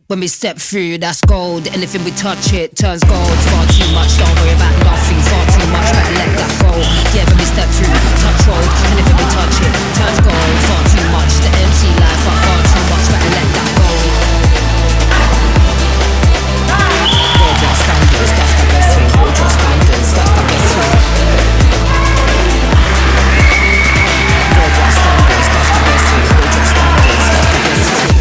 When we step through, that's gold. Anything we touch, it turns gold. Far too much, don't worry about nothing. Far too much, better let that go. Yeah, when we step through, touch road. Anything we touch, it turns gold. Far too much, the empty life. Far too much, better let that go. Hold your standards, that's the best thing. Hold your standards, that's the best thing. Hold your standards, that's the best thing. Hold your standards, that's the best thing.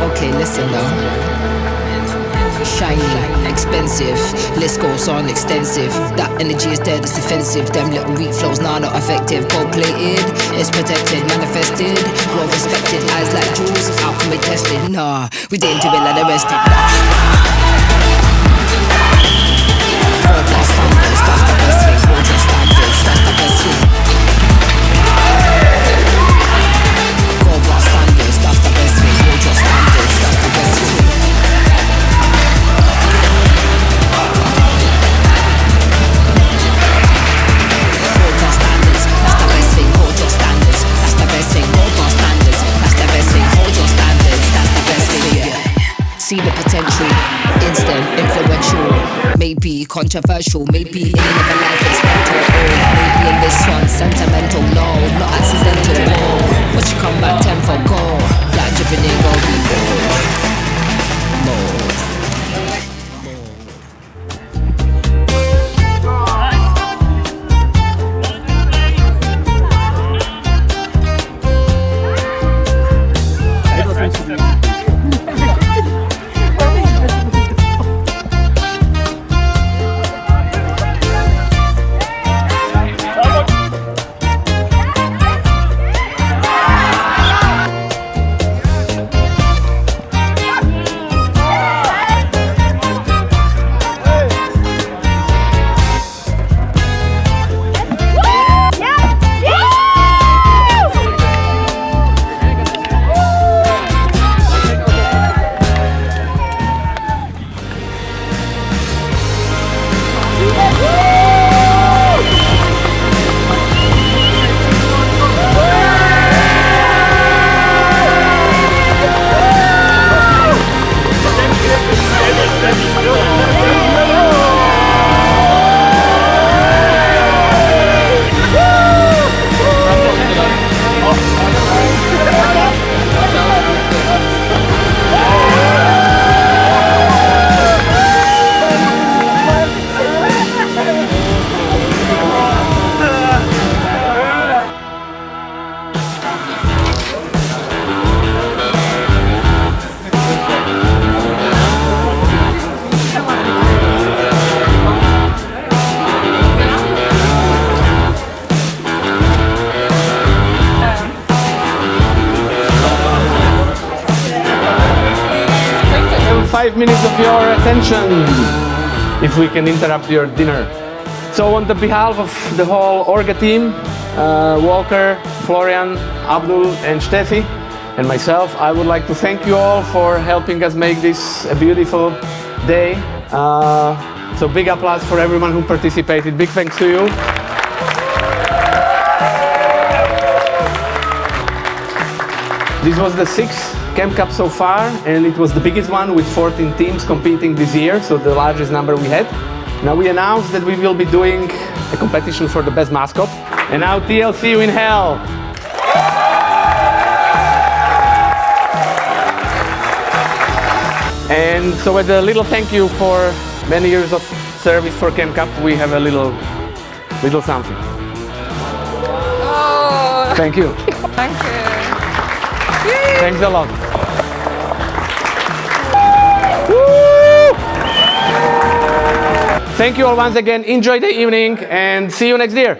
Okay, listen now. Shiny, expensive, list goes on extensive. That energy is dead, it's defensive. Them little weak flows, nah, not effective. Gold plated, it's protected, manifested, well respected. Eyes like jewels, how can we test it? Nah, we didn't do it like the rest did. Hold your standards, that's the best thing. Hold your standards, that's the best thing. Hold your standards, that's the best thing. Hold your standards, that's the best thing. Hold your standards, that's the best thing. Hold your standards, that's the best thing. Hold your standards, that's the best thing. Hold your standards, that's the best thing. Yeah. See the potential, instant, influential, maybe controversial, maybe in another life it's mental, maybe in this one sentimental, no, not accidental, no. But you come back tenfold, go, like dripping in, go be bold. 5 minutes of your attention if we can interrupt your dinner. So on the behalf of the whole Orga team, Walker, Florian, Abdul and Steffi and myself, I would like to thank you all for helping us make this a beautiful day. So big applause for everyone who participated. Big thanks to you. This was the 6th ChemCup so far, and it was the biggest one with 14 teams competing this year, so the largest number we had. Now we announced that we will be doing a competition for the best mascot. And now TL, see you in hell! And so as a little thank you for many years of service for ChemCup, we have a little something. Oh. Thank you. Thank you. Thanks a lot. Thank you all once again. Enjoy the evening and see you next year.